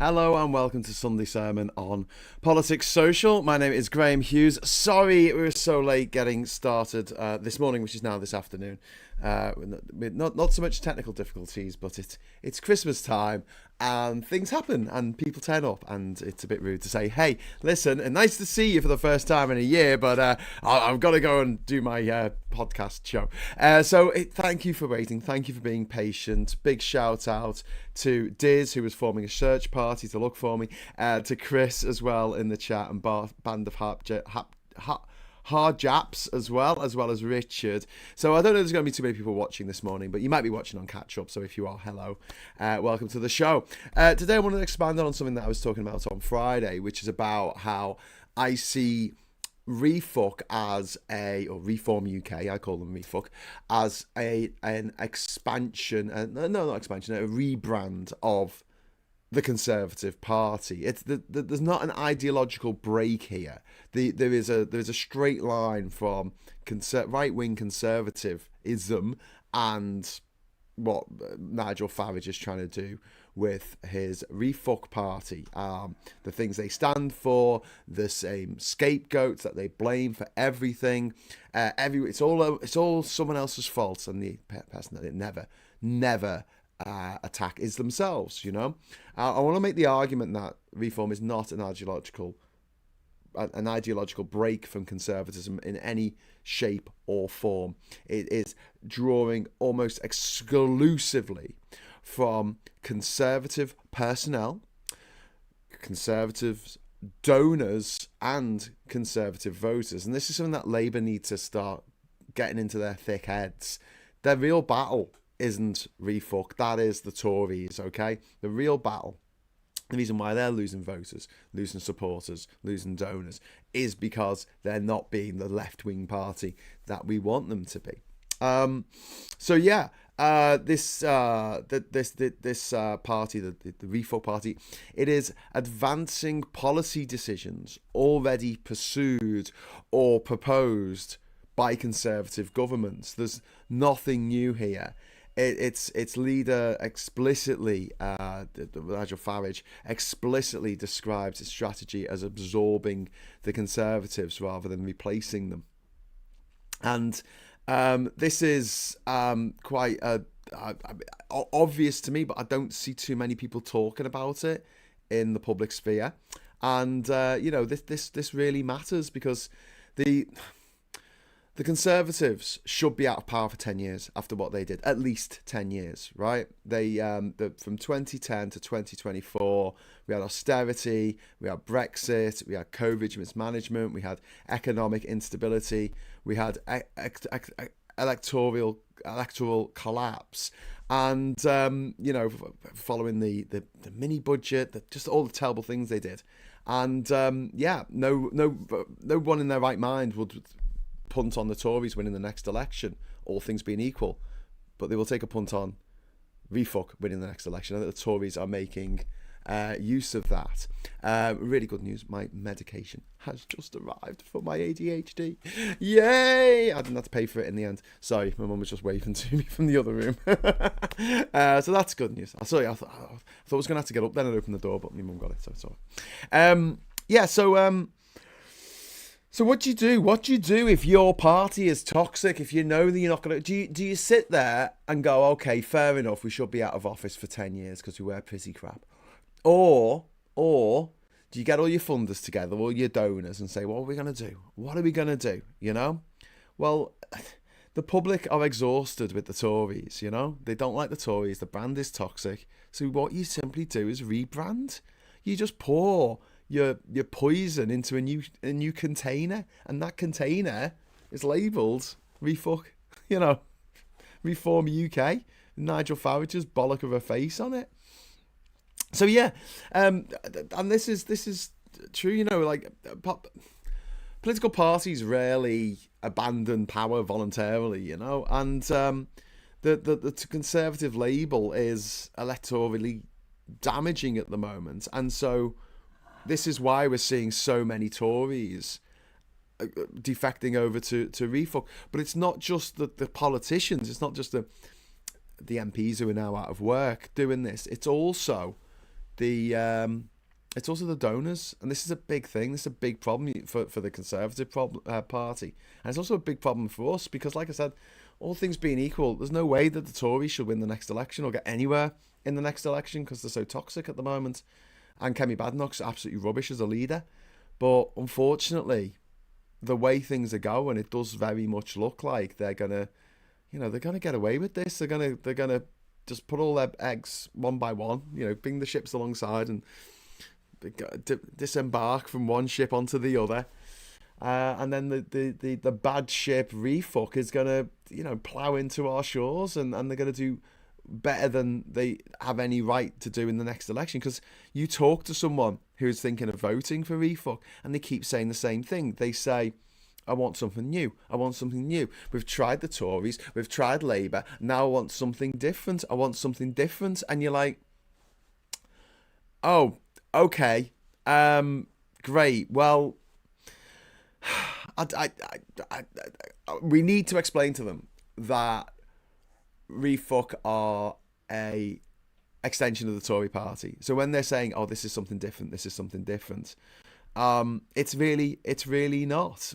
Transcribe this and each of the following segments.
Hello and welcome to Sunday Sermon on Politics Social. My name is Graham Hughes. Sorry we were so late getting started this morning, which is now this afternoon. Not so much technical difficulties, but it's Christmas time and things happen and people turn up, and it's a bit rude to say, hey, listen, and nice to see you for the first time in a year, but I've got to go and do my podcast show. Thank you for waiting. Thank you for being patient. Big shout out to Diz, who was forming a search party to look for me, to Chris as well in the chat, and Band of Hard Japs as well as Richard. So I don't know if there's going to be too many people watching this morning, but you might be watching on catch up. So if you are, hello, welcome to the show. Today I want to expand on something that I was talking about on Friday, which is about how I see RefUK or Reform UK, I call them RefUK, as an expansion, a rebrand of the Conservative Party. There's not an ideological break here. There is a straight line from right-wing conservatism and what Nigel Farage is trying to do with his RefUK party. The things they stand for, the same scapegoats that they blame for everything. It's all someone else's fault, and the person that it never attack is themselves. I want to make the argument that Reform is not an ideological break from conservatism in any shape or form. It is drawing almost exclusively from conservative personnel, conservative donors, and conservative voters. And this is something that Labour need to start getting into their thick heads. Their real battle isn't RefUK, that is the Tories, okay? The real battle, the reason why they're losing voters, losing supporters, losing donors, is because they're not being the left-wing party that we want them to be. This party, the RefUK party, it is advancing policy decisions already pursued or proposed by conservative governments. There's nothing new here. Its leader explicitly, Nigel Farage, explicitly describes its strategy as absorbing the Conservatives rather than replacing them. And this is quite obvious to me, but I don't see too many people talking about it in the public sphere. And this really matters, because the Conservatives should be out of power for 10 years after what they did. At least 10 years, right? They from 2010 to 2024, we had austerity, we had Brexit, we had COVID mismanagement, we had economic instability, we had electoral collapse, and following the mini budget, just all the terrible things they did, and no one in their right mind would punt on the Tories winning the next election, all things being equal, but they will take a punt on RefUK winning the next election. I think the Tories are making use of that. Really good news, my medication has just arrived for my ADHD. Yay! I didn't have to pay for it in the end. Sorry, my mum was just waving to me from the other room. So that's good news. I thought I was going to have to get up then and open the door, but my mum got it, so it's all right. So what do you do? What do you do if your party is toxic? If you know that you're not going to... Do you sit there and go, okay, fair enough, we should be out of office for 10 years because we wear pretty crap? Or do you get all your funders together, all your donors, and say, what are we going to do? What are we going to do? Well, the public are exhausted with the Tories, They don't like the Tories. The brand is toxic. So what you simply do is rebrand. You just pour your poison into a new container, and that container is labelled RefUK, Reform UK, Nigel Farage's bollock of a face on it. So and this is true, political parties rarely abandon power voluntarily, and the Conservative label is electorally damaging at the moment, and so this is why we're seeing so many Tories defecting over to RefUK. But it's not just the politicians, it's not just the MPs who are now out of work doing this. It's also it's also the donors, and this is a big thing. This is a big problem for the Conservative Party, and it's also a big problem for us because, like I said, all things being equal, there's no way that the Tories should win the next election or get anywhere in the next election because they're so toxic at the moment. And Kemi Badenoch's absolutely rubbish as a leader, but unfortunately, the way things are going, it does very much look like they're gonna get away with this. They're gonna just put all their eggs one by one, bring the ships alongside and disembark from one ship onto the other, and then the bad ship RefUK is gonna plow into our shores, and they're gonna do better than they have any right to do in the next election. Because you talk to someone who's thinking of voting for RefUK and they keep saying the same thing. They say, I want something new. I want something new. We've tried the Tories, we've tried Labour, now I want something different. I want something different. And you're like, oh, okay, great. Well, we need to explain to them that RefUK are a extension of the Tory party. So when they're saying, oh, this is something different, this is something different, it's really not.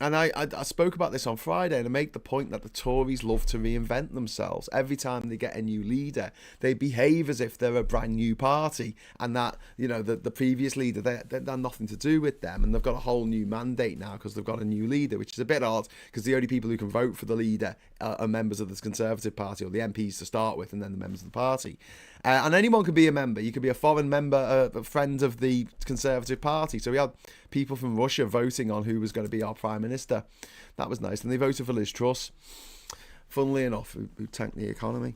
And I spoke about this on Friday, and I make the point that the Tories love to reinvent themselves. Every time they get a new leader, they behave as if they're a brand new party, and that the previous leader, they're nothing to do with them, and they've got a whole new mandate now because they've got a new leader, which is a bit odd because the only people who can vote for the leader are members of the Conservative Party, or the MPs to start with, and then the members of the party. And anyone could be a member. You could be a foreign member, a friend of the Conservative Party. So we had people from Russia voting on who was going to be our Prime Minister. That was nice. And they voted for Liz Truss, funnily enough, who tanked the economy.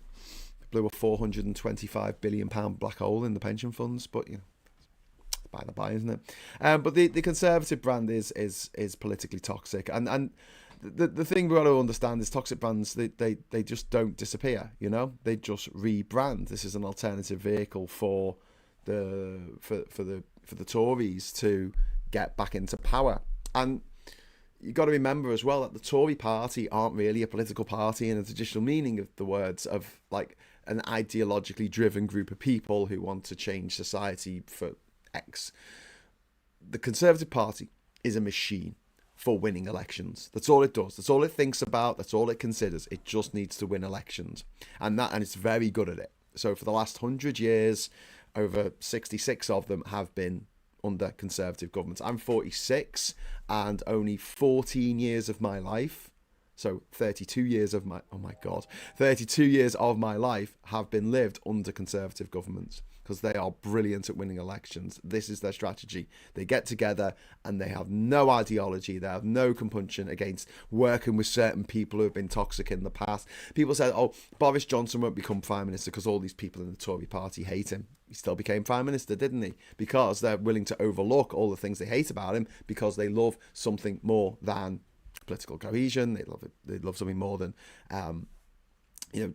Blew a £425 billion black hole in the pension funds. But, by the by, isn't it? But the Conservative brand is politically toxic. And the thing we've got to understand is toxic brands, they just don't disappear, they just rebrand. This is an alternative vehicle for the Tories to get back into power. And you've got to remember as well that the Tory party aren't really a political party in the traditional meaning of the words, of like an ideologically driven group of people who want to change society for X. The Conservative Party is a machine for winning elections. That's all it does. That's all it thinks about. That's all it considers. It just needs to win elections, and it's very good at it. So for the last 100 years, over 66 of them have been under Conservative governments. I'm 46, and only 14 years of my life, so 32 years of my 32 years of my life have been lived under Conservative governments, because they are brilliant at winning elections. This is their strategy. They get together and they have no ideology. They have no compunction against working with certain people who have been toxic in the past. People said, oh, Boris Johnson won't become Prime Minister because all these people in the Tory party hate him. He still became Prime Minister, didn't he? Because they're willing to overlook all the things they hate about him because they love something more than political cohesion. They love something more than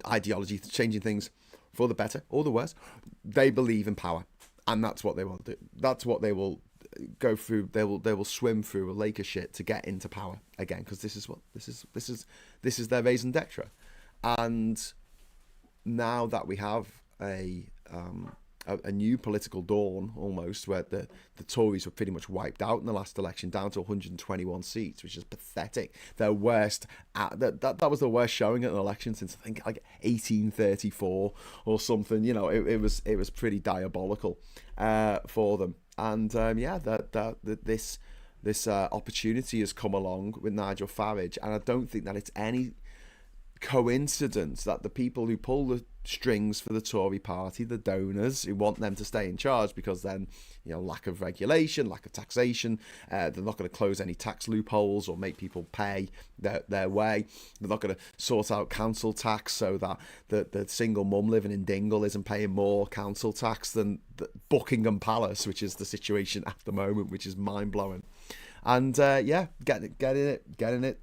ideology, changing things for the better or the worse. They believe in power, and that's what they will do. That's what they will go through. They will swim through a lake of shit to get into power again, because this is their raison d'etre. And now that we have a new political dawn, almost, where the Tories were pretty much wiped out in the last election, down to 121 seats, which is pathetic. Their worst, that was the worst showing at an election since I think like 1834 or something. It was pretty diabolical for them. And this opportunity has come along with Nigel Farage, and I don't think that it's any coincidence that the people who pull the strings for the Tory party, the donors who want them to stay in charge, because then lack of regulation, lack of taxation, they're not going to close any tax loopholes or make people pay their way. They're not going to sort out council tax so that the single mum living in Dingle isn't paying more council tax than the Buckingham Palace, which is the situation at the moment, which is mind-blowing. And getting it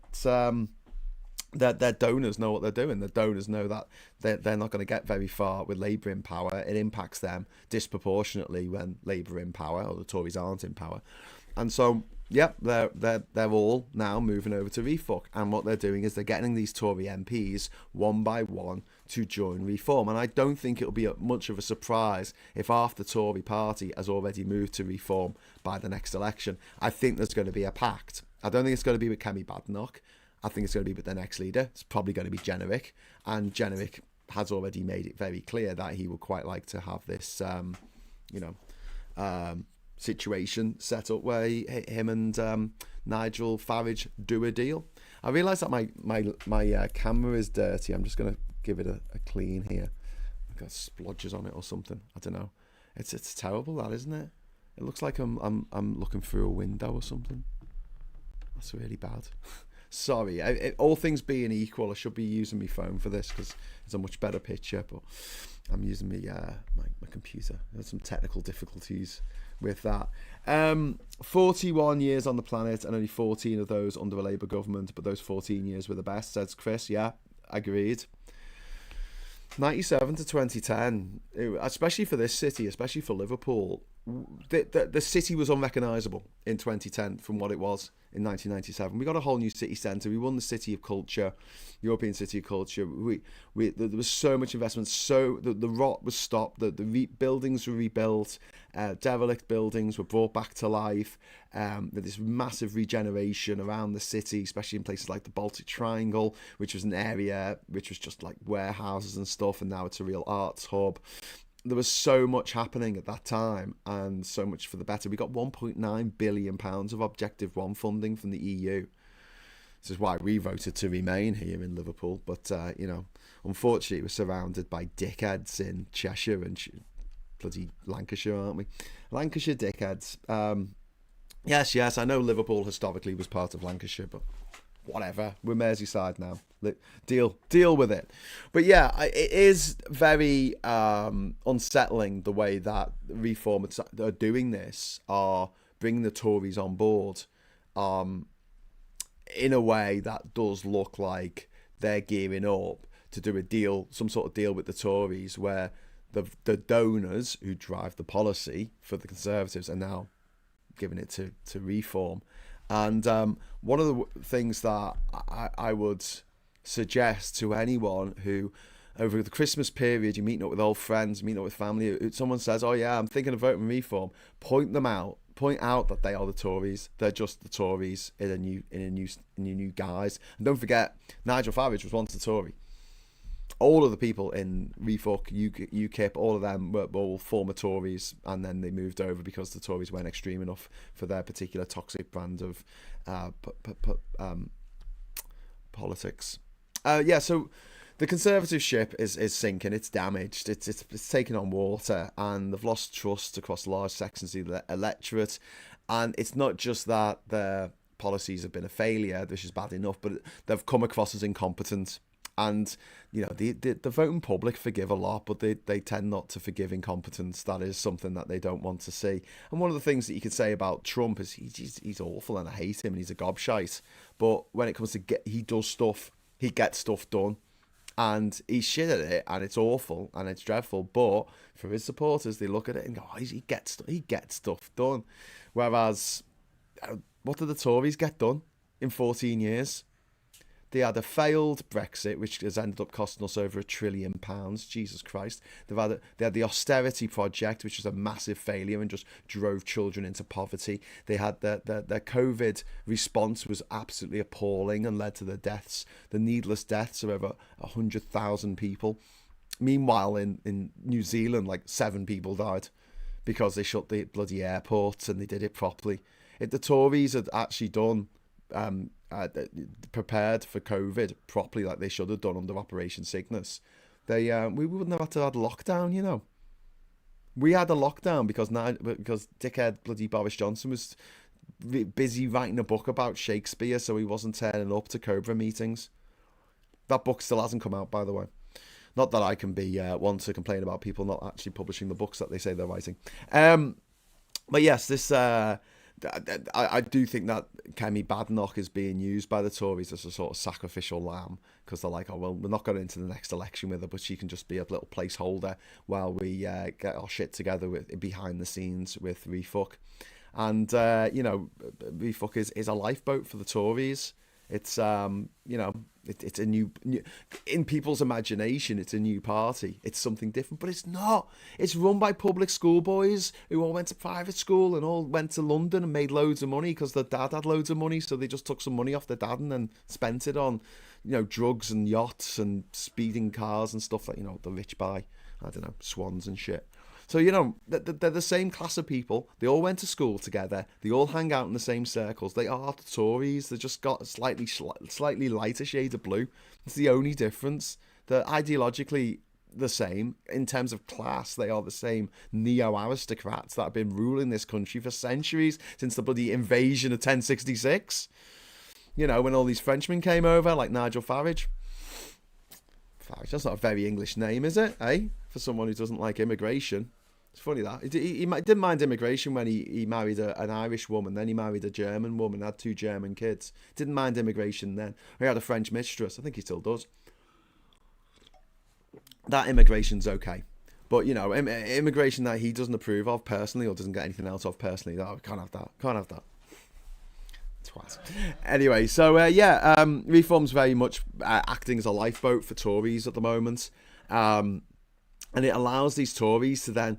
their donors know what they're doing. The donors know that they're not going to get very far with Labour in power. It impacts them disproportionately when Labour are in power or the Tories aren't in power. And so, they're all now moving over to RefUK. And what they're doing is they're getting these Tory MPs one by one to join Reform. And I don't think it'll be much of a surprise if half the Tory party has already moved to Reform by the next election. I think there's going to be a pact. I don't think it's going to be with Kemi Badenoch. I think it's going to be with the next leader. It's probably going to be Jenrick. And Jenrick has already made it very clear that he would quite like to have this, situation set up where him and Nigel Farage do a deal. I realise that my camera is dirty. I'm just going to give it a clean here. I've got splodges on it or something. I don't know. It's terrible, that, isn't it? It looks like I'm looking through a window or something. That's really bad. Sorry. All things being equal, I should be using my phone for this because it's a much better picture. But I'm using my computer. There's some technical difficulties with that. 41 years on the planet and only 14 of those under a Labour government, but those 14 years were the best, says Chris. Yeah, agreed. 97 to 2010, especially for this city, especially for Liverpool, the city was unrecognisable in 2010 from what it was in 1997. We got a whole new city centre. We won the City of Culture, European City of Culture. There was so much investment. So the rot was stopped. The buildings were rebuilt. Derelict buildings were brought back to life. This massive regeneration around the city, especially in places like the Baltic Triangle, which was an area which was just like warehouses and stuff, and now it's a real arts hub. There was so much happening at that time, and so much for the better. We got £1.9 billion of Objective 1 funding from the EU. This is why we voted to remain here in Liverpool. But, unfortunately, we're surrounded by dickheads in Cheshire and bloody Lancashire, aren't we? Lancashire dickheads. Yes, I know Liverpool historically was part of Lancashire, but whatever. We're Merseyside now. Deal with it. But yeah, it is very unsettling the way that Reform are doing this, are bringing the Tories on board in a way that does look like they're gearing up to do a deal, some sort of deal with the Tories, where the donors who drive the policy for the Conservatives are now giving it to Reform. And one of the things that I would suggest to anyone who, over the Christmas period, you're meeting up with old friends, meeting up with family, someone says, oh yeah, I'm thinking of voting Reform, point out that they are the Tories. They're just the Tories in a new guise. And don't forget, Nigel Farage was once a Tory. All of the people in RefUK, UKIP, all of them were all former Tories, and then they moved over because the Tories weren't extreme enough for their particular toxic brand of politics. So the Conservative ship is sinking. It's damaged. It's taken on water, and they've lost trust across large sections of the electorate. And it's not just that their policies have been a failure, which is bad enough, but they've come across as incompetent. And, the voting public forgive a lot, but they tend not to forgive incompetence. That is something that they don't want to see. And one of the things that you could say about Trump is he's awful and I hate him and he's a gobshite. But when it comes to he does stuff, he gets stuff done. And he's shit at it, and it's awful and it's dreadful. But for his supporters, they look at it and go, oh, he gets stuff done. Whereas, what did the Tories get done in 14 years? They had a failed Brexit, which has ended up costing us over £1 trillion. Jesus Christ. They had the austerity project, which was a massive failure and just drove children into poverty. They had their COVID response was absolutely appalling and led to the needless deaths of over 100,000 people. Meanwhile, in New Zealand, like 7 people died because they shut the bloody airports, and they did it properly. If the Tories had actually done prepared for COVID properly, like they should have done under Operation Cygnus, we wouldn't have had to have lockdown. We had a lockdown because dickhead bloody Boris Johnson was busy writing a book about Shakespeare, so he wasn't turning up to Cobra meetings. That book still hasn't come out, by the way. Not that I can be one to complain about people not actually publishing the books that they say they're writing. But yes, this I do think that Kemi Badenoch is being used by the Tories as a sort of sacrificial lamb, because they're like, oh, well, we're not going into the next election with her, but she can just be a little placeholder while we get our shit together behind the scenes with RefUK. And, RefUK is a lifeboat for the Tories. It's, It's a new, in people's imagination, it's a new party. It's something different, but it's not. It's run by public school boys who all went to private school and all went to London and made loads of money because their dad had loads of money. So they just took some money off their dad and then spent it on, drugs and yachts and speeding cars and stuff that, the rich buy. I don't know, swans and shit. So, they're the same class of people. They all went to school together. They all hang out in the same circles. They are the Tories. They just got a slightly lighter shade of blue. It's the only difference. They're ideologically the same. In terms of class, they are the same neo-aristocrats that have been ruling this country for centuries, since the bloody invasion of 1066. When all these Frenchmen came over, like Nigel Farage. Farage, that's not a very English name, is it? For someone who doesn't like immigration. It's funny that. He didn't mind immigration when he married an Irish woman. Then he married a German woman, had 2 German kids. Didn't mind immigration then. He had a French mistress. I think he still does. That immigration's okay. But, immigration that he doesn't approve of personally or doesn't get anything out of personally, can't have that. Can't have that. Twat. Anyway, so Reform's very much acting as a lifeboat for Tories at the moment. And it allows these Tories to then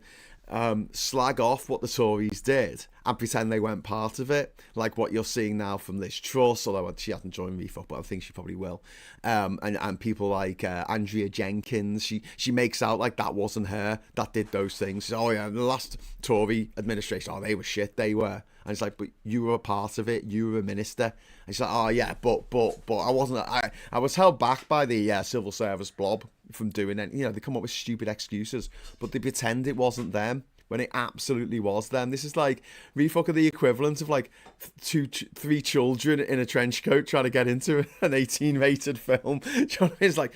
slag off what the Tories did and pretend they weren't part of it, like what you're seeing now from Liz Truss, although she hasn't joined RefUK, but I think she probably will. And people like Andrea Jenkins, she makes out like that wasn't her that did those things. She says, oh yeah, the last Tory administration, they were shit, they were. And it's like, but you were a part of it. You were a minister. And she's like, oh yeah, but I wasn't. I was held back by the civil service blob from doing it. They come up with stupid excuses, but they pretend it wasn't them when it absolutely was them. This is like RefUK are the equivalent of like 3 children in a trench coat trying to get into an 18-rated film. It's like,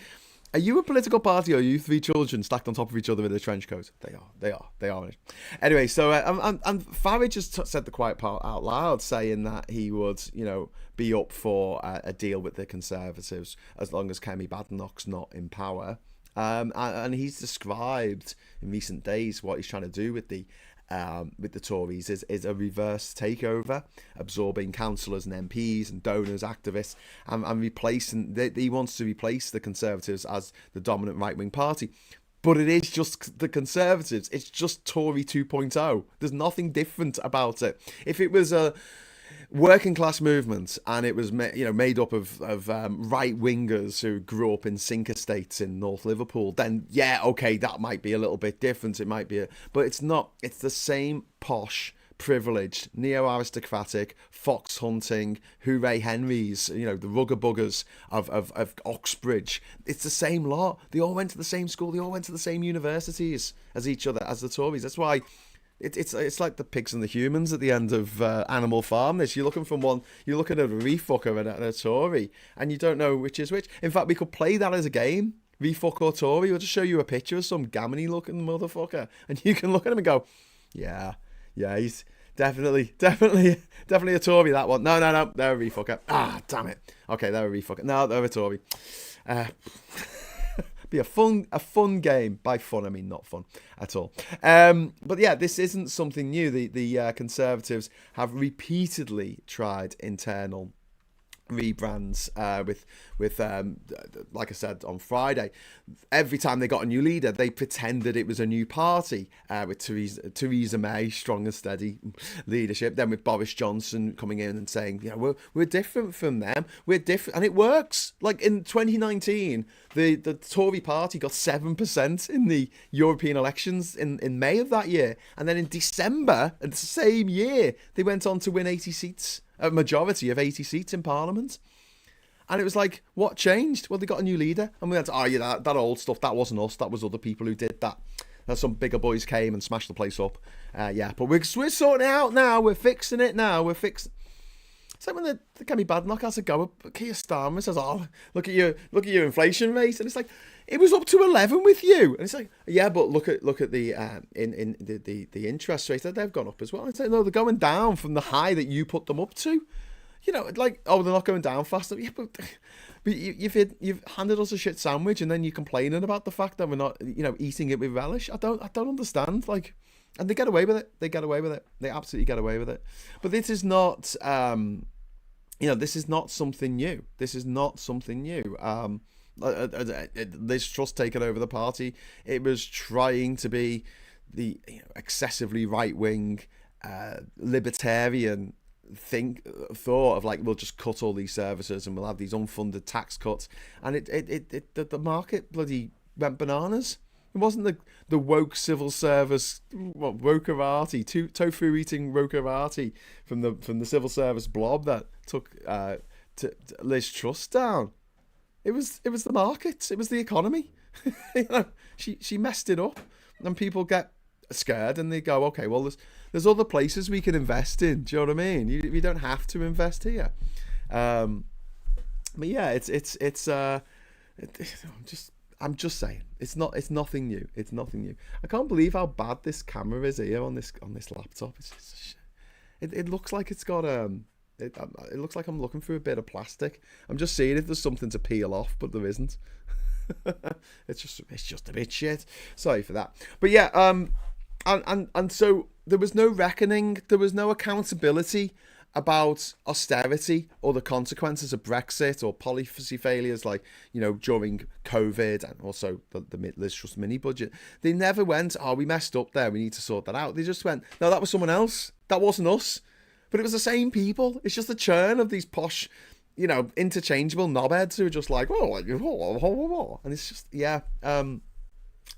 are you a political party or are you 3 children stacked on top of each other in a trench coat? They are. Anyway, so and Farage has said the quiet part out loud, saying that he would, be up for a deal with the Conservatives as long as Kemi Badenoch's not in power. And he's described in recent days what he's trying to do with the Tories is a reverse takeover, absorbing councillors and MPs and donors, activists, and replacing. He wants to replace the Conservatives as the dominant right-wing party. But it is just the Conservatives. It's just Tory 2.0. There's nothing different about it. If it was a working class movement and it was made up of right wingers who grew up in sink estates in North Liverpool, then that might be a little bit different. It might be but it's not. It's the same posh, privileged, neo-aristocratic, fox hunting, hooray Henrys, the rugger buggers of Oxbridge. It's the same lot. They all went to the same school. They all went to the same universities as each other, as the Tories. That's why it's like the pigs and the humans at the end of Animal Farm. You're looking from one. You're looking at a RefUker and a Tory, and you don't know which is which. In fact, we could play that as a game. RefUK or Tory. We'll just show you a picture of some gammony-looking motherfucker, and you can look at him and go, yeah, he's definitely a Tory. That one. No, they're a RefUker. Ah, damn it. Okay, they're a RefUker. No, they're a Tory. Be a fun game. By fun, I mean not fun at all. But yeah, this isn't something new. The Conservatives have repeatedly tried internal rebrands with like I said on Friday. Every time they got a new leader, they pretended it was a new party, with Theresa May, strong and steady leadership, then with Boris Johnson coming in and saying, we're different from them, we're different, and it works. Like in 2019, the Tory party got 7% in the European elections in May of that year, and then in December of the same year they went on to win 80 seats, a majority of 80 seats in Parliament. And it was like, what changed? Well, they got a new leader. And we went, that old stuff, that wasn't us. That was other people who did that. Some bigger boys came and smashed the place up. But we're sorting it out now. We're fixing it now. It's like when the Kemi Badenoch has a go at Keir Starmer and says, look at your inflation rate. And it's like, it was up to 11 with you. And it's like, but look at the the interest rate, they've gone up as well. And it's like, no, they're going down from the high that you put them up to. Like, they're not going down faster. Yeah, but you've handed us a shit sandwich, and then you're complaining about the fact that we're not, eating it with relish. I don't understand. Like, and they get away with it. They absolutely get away with it. But this is not. this is not something new. This is not something new. Liz Truss taking over the party, it was trying to be the excessively right wing, libertarian thought of like, we'll just cut all these services and we'll have these unfunded tax cuts, and the market bloody went bananas. It wasn't the woke civil service, what, wokerati, tofu eating wokerati from the civil service blob that took to Liz Truss down. It was the markets. It was the economy. She messed it up, and people get scared and they go, okay, well there's other places we can invest in. Do you know what I mean? We don't have to invest here. But yeah, I'm just saying, it's nothing new. It's nothing new. I can't believe how bad this camera is here on this laptop. It looks like it's got it looks like I'm looking through a bit of plastic. I'm just seeing if there's something to peel off, but there isn't. It's just a bit shit. Sorry for that. But yeah, and so there was no reckoning, there was no accountability about austerity or the consequences of Brexit or policy failures, like, during COVID, and also the Liz Truss mini budget. They never went, oh, we messed up there, we need to sort that out. They just went, no, that was someone else, that wasn't us. But it was the same people. It's just the churn of these posh, interchangeable knobheads who are just like, and it's just, yeah,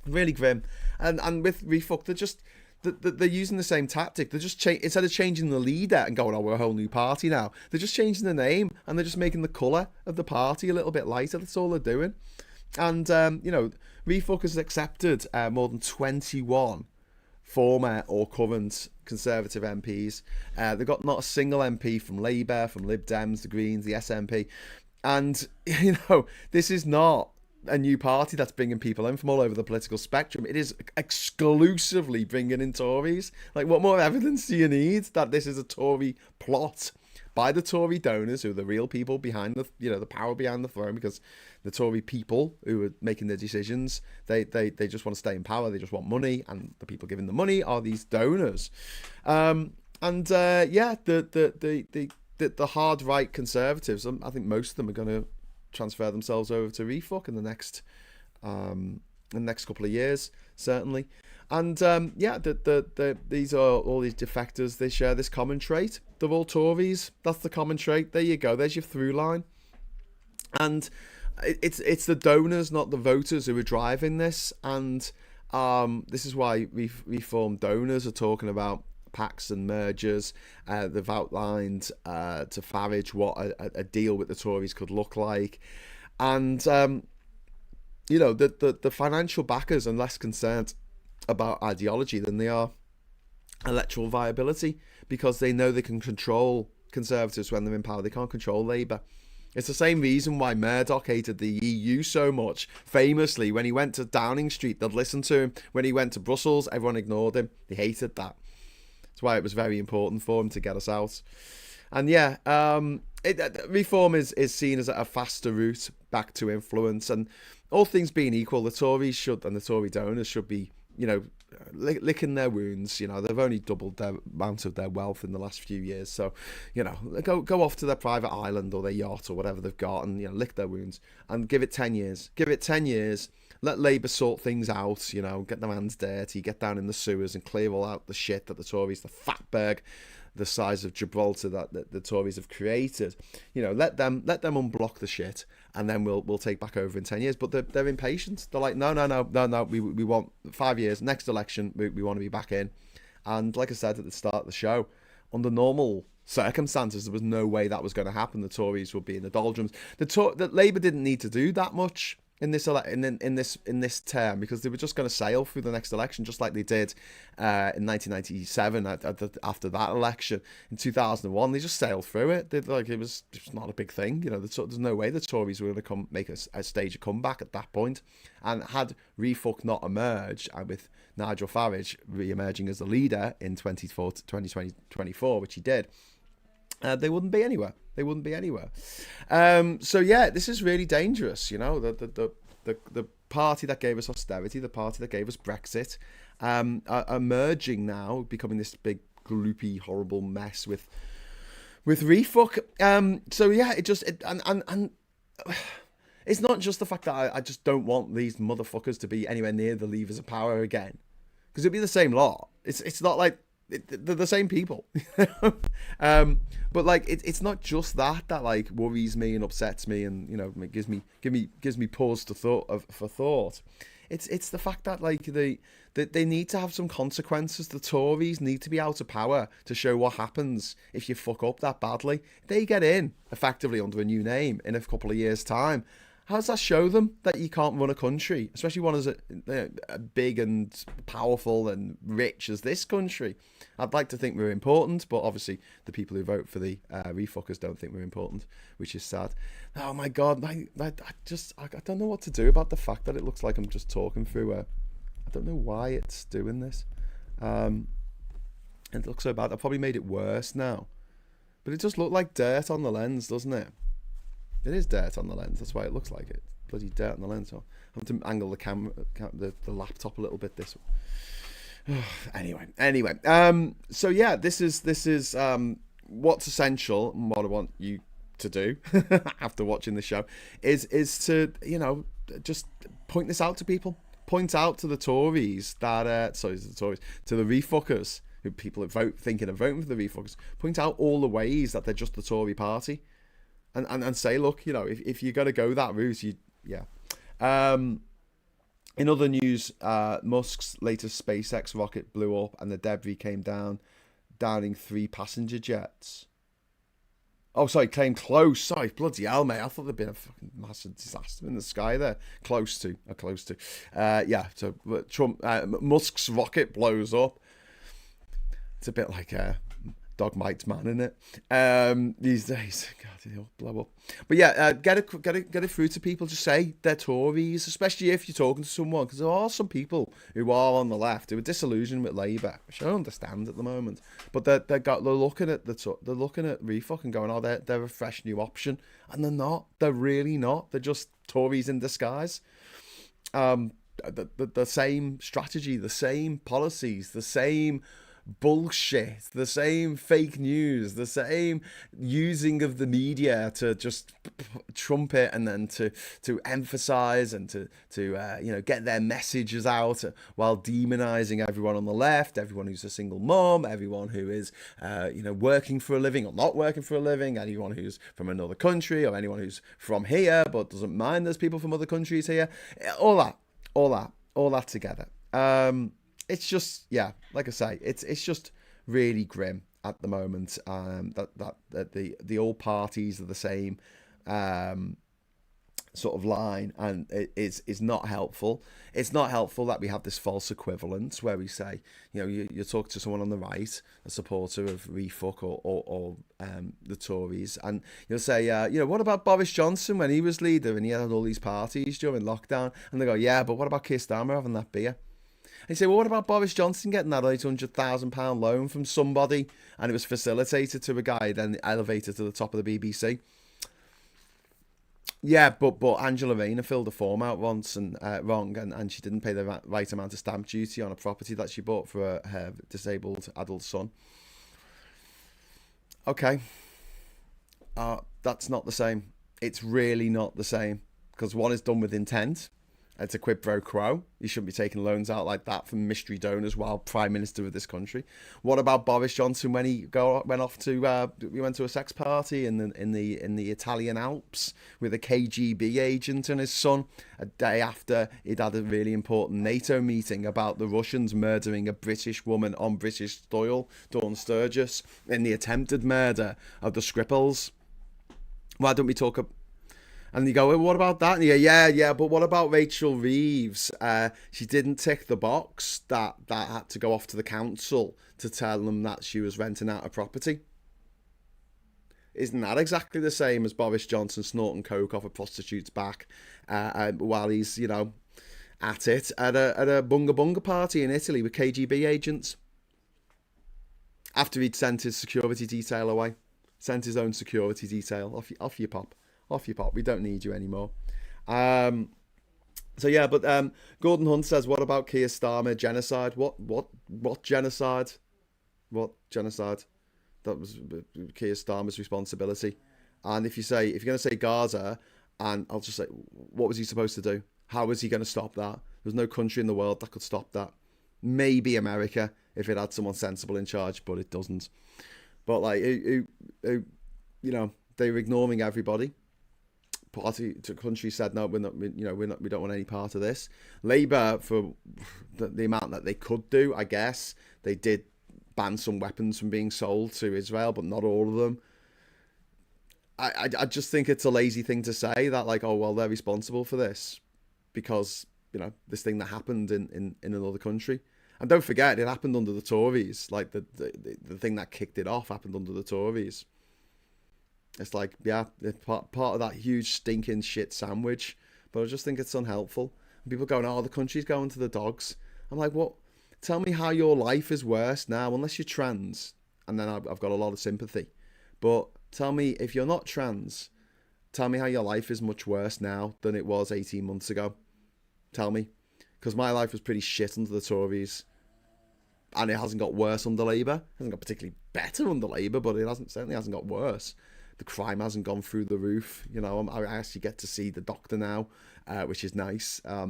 really grim. And with RefUK, they're using the same tactic. They're just instead of changing the leader and going, oh, we're a whole new party now, they're just changing the name, and they're just making the colour of the party a little bit lighter. That's all they're doing. And RefUK has accepted more than 21 former or current Conservative MPs. They've got not a single MP from Labour, from Lib Dems, the Greens, the SNP. And, this is not a new party that's bringing people in from all over the political spectrum. It is exclusively bringing in Tories. Like, what more evidence do you need that this is a Tory plot by the Tory donors, who are the real people behind the power behind the throne? Because the Tory people who are making the decisions, they just want to stay in power. They just want money, and the people giving the money are these donors. The hard right Conservatives, I think most of them are going to transfer themselves over to RefUK in the next couple of years, certainly. And these are all these defectors. They share this common trait. They're all Tories. That's the common trait. There you go. There's your through line. And it's the donors, not the voters, who are driving this. And this is why reform donors are talking about pacts and mergers. They've outlined to Farage what a deal with the Tories could look like. And the financial backers are less concerned about ideology than they are electoral viability, because they know they can control Conservatives when they're in power. They can't control Labour. It's the same reason why Murdoch hated the EU so much. Famously, when he went to Downing Street, they'd listen to him. When he went to Brussels, everyone ignored him. They hated that. That's why it was very important for him to get us out. And yeah, reform is seen as a faster route back to influence. And all things being equal, the Tories should, and the Tory donors should be, licking their wounds. They've only doubled the amount of their wealth in the last few years. So, go off to their private island or their yacht or whatever they've got, and lick their wounds, and give it 10 years. Give it 10 years. Let Labour sort things out, get their hands dirty, get down in the sewers and clear all out the shit that the Tories, the fatberg, the size of Gibraltar that the Tories have created. Let them unblock the shit, and then we'll take back over in 10 years. But they're impatient. They're like, no. We want 5 years. Next election, we want to be back in. And like I said at the start of the show, under normal circumstances, there was no way that was going to happen. The Tories would be in the doldrums. The Labour didn't need to do that much in this term, because they were just going to sail through the next election, just like they did in 1997 after that election. In 2001, they just sailed through it. It was just not a big thing. There's no way the Tories were going to make a stage a comeback at that point. And had RefUK not emerged, and with Nigel Farage re-emerging as the leader in 2024, which he did, they wouldn't be anywhere. So yeah, this is really dangerous. The party that gave us austerity, the party that gave us Brexit, are merging now, becoming this big gloopy horrible mess with with RefUK. So yeah, and it's not just the fact that I just don't want these motherfuckers to be anywhere near the levers of power again, because it'd be the same lot. It's not like they're the same people. But like it's not just that like worries me and upsets me, and gives me pause to for thought. It's the fact that like they need to have some consequences. The Tories need to be out of power to show what happens if you fuck up that badly. They get in effectively under a new name in a couple of years' time. How does that show them that you can't run a country, especially one as big and powerful and rich as this country? I'd like to think we're important, but obviously the people who vote for the RefUckers don't think we're important, which is sad. Oh my God, I don't know what to do about the fact that it looks like I'm just talking through I don't know why it's doing this. It looks so bad. I probably made it worse now, but it does look like dirt on the lens, doesn't it? It is dirt on the lens. That's why it looks like it. Bloody dirt on the lens. So I have to angle the camera, the laptop a little bit this way. Anyway. So yeah, this is what's essential, and what I want you to do after watching the show is to just point this out to people. Point out to the Tories that to the RefUckers, who people are thinking of voting for the RefUckers. Point out all the ways that they're just the Tory party. And say, look, if you're going to go that route, in other news, Musk's latest SpaceX rocket blew up and the debris came down, downing 3 passenger jets. Oh, sorry, came close. Sorry, bloody hell, mate. I thought there'd been a fucking massive disaster in the sky there. Close to. So Musk's rocket blows up. It's a bit like Dog Mites Man, isn't it? These days, God, they'll blow up. But yeah, get it through to people. Just say they're Tories, especially if you're talking to someone, because there are some people who are on the left who are disillusioned with Labour, which I don't understand at the moment. But they're looking at RefUK and going, oh, they're a fresh new option, and they're not. They're really not. They're just Tories in disguise. The same strategy, the same policies, the same bullshit, the same fake news, the same using of the media to just trumpet and then to emphasize and to get their messages out, while demonizing everyone on the left, everyone who's a single mom, everyone who is working for a living or not working for a living, anyone who's from another country, or anyone who's from here but doesn't mind there's people from other countries here. All that together. It's just, like I say, it's just really grim at the moment. That the all parties are the same sort of line, and it is not helpful. It's not helpful that we have this false equivalence where we say, you talk to someone on the right, a supporter of RefUK or the Tories, and you'll say, what about Boris Johnson when he was leader and he had all these parties during lockdown? And they go, yeah, but what about Keir Starmer having that beer? And you say, well, what about Boris Johnson getting that £800,000 loan from somebody, and it was facilitated to a guy, then elevated to the top of the BBC? Yeah, but Angela Rayner filled a form out once and wrong, and she didn't pay the right amount of stamp duty on a property that she bought for her disabled adult son. Okay, that's not the same. It's really not the same, because one is done with intent. It's a quid pro quo. You shouldn't be taking loans out like that from mystery donors while Prime Minister of this country. What about Boris Johnson when he went to a sex party in the Italian Alps with a KGB agent and his son, a day after he'd had a really important NATO meeting about the Russians murdering a British woman on British soil, Dawn Sturgis, in the attempted murder of the Skripals? Why don't we talk about... And you go, well, what about that? And you go, yeah, but what about Rachel Reeves? She didn't tick the box that had to go off to the council to tell them that she was renting out a property. Isn't that exactly the same as Boris Johnson snorting coke off a prostitute's back while he's, at it at a bunga bunga party in Italy with KGB agents? After he'd sent his security detail away. Sent his own security detail. Off you pop. Off you pop. We don't need you anymore. Gordon Hunt says, what about Keir Starmer? Genocide? What genocide? What genocide? That was Keir Starmer's responsibility. And if you're going to say Gaza, and I'll just say, what was he supposed to do? How was he going to stop that? There's no country in the world that could stop that. Maybe America, if it had someone sensible in charge, but it doesn't. But like, they were ignoring everybody. Country said no, we don't want any part of this. Labour, for the amount that they could do, I guess they did ban some weapons from being sold to Israel, but not all of them. I just think it's a lazy thing to say that, like, oh well, they're responsible for this because this thing that happened in another country. And don't forget, it happened under the Tories. Like the thing that kicked it off happened under the Tories. It's like, yeah, it's part of that huge stinking shit sandwich. But I just think it's unhelpful. And people going, oh, the country's going to the dogs. I'm like, what? Tell me how your life is worse now, unless you're trans. And then I've got a lot of sympathy. But tell me, if you're not trans, tell me how your life is much worse now than it was 18 months ago. Tell me. Because my life was pretty shit under the Tories. And it hasn't got worse under Labour. It hasn't got particularly better under Labour, but it certainly hasn't got worse. The crime hasn't gone through the roof. I actually get to see the doctor now, which is nice. I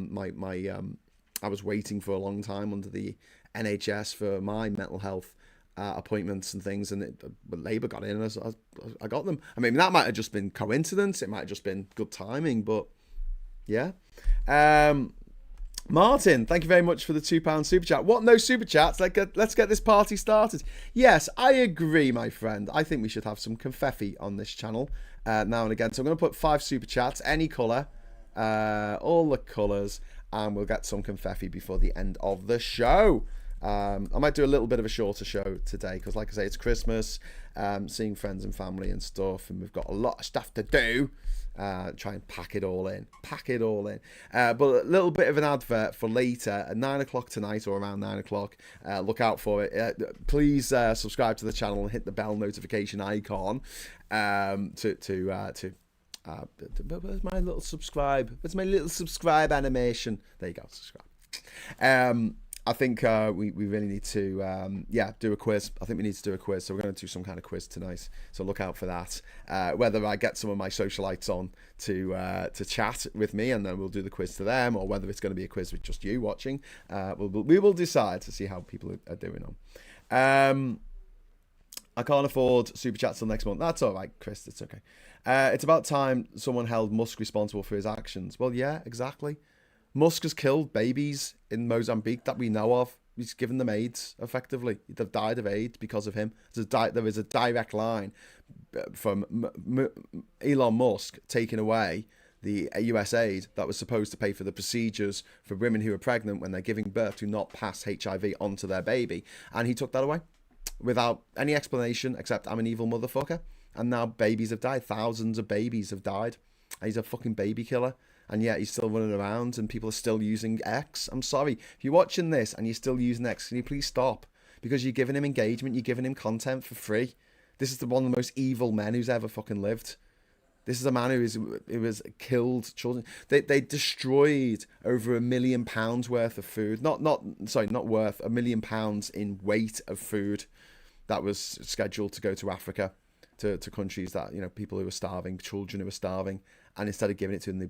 was waiting for a long time under the NHS for my mental health appointments and things, but Labour got in and I got them. I mean, that might have just been coincidence. It might have just been good timing, but yeah. Martin, thank you very much for the £2 super chat. What? No super chats? Let's get this party started. Yes, I agree, my friend. I think we should have some confetti on this channel now and again. So I'm going to put 5 super chats, any colour, all the colours, and we'll get some confetti before the end of the show. I might do a little bit of a shorter show today because, like I say, it's Christmas, seeing friends and family and stuff, and we've got a lot of stuff to do. Try and pack it all in. But a little bit of an advert for later at 9 o'clock tonight, or around 9 o'clock. Look out for it. Please subscribe to the channel and hit the bell notification icon where's my little subscribe? Where's my little subscribe animation? There you go, subscribe. I think we really need to do a quiz. I think we need to do a quiz. So we're going to do some kind of quiz tonight. So look out for that. Whether I get some of my socialites on to chat with me, and then we'll do the quiz to them, or whether it's going to be a quiz with just you watching, we will decide to see how people are doing on. I can't afford super chats till next month. That's all right, Chris. It's okay. It's about time someone held Musk responsible for his actions. Well, yeah, exactly. Musk has killed babies in Mozambique that we know of. He's given them AIDS, effectively. They've died of AIDS because of him. There is a direct line from Elon Musk taking away the US aid that was supposed to pay for the procedures for women who are pregnant when they're giving birth to not pass HIV onto their baby. And he took that away without any explanation except, I'm an evil motherfucker. And now babies have died. Thousands of babies have died. And he's a fucking baby killer. And yet he's still running around and people are still using X. I'm sorry. If you're watching this and you're still using X, can you please stop? Because you're giving him engagement. You're giving him content for free. This is one of the most evil men who's ever fucking lived. This is a man who was killed children. They destroyed over £1 million worth of food. Not worth, £1 million in weight of food that was scheduled to go to Africa, to countries that, people who were starving, children who were starving. And instead of giving it to them, they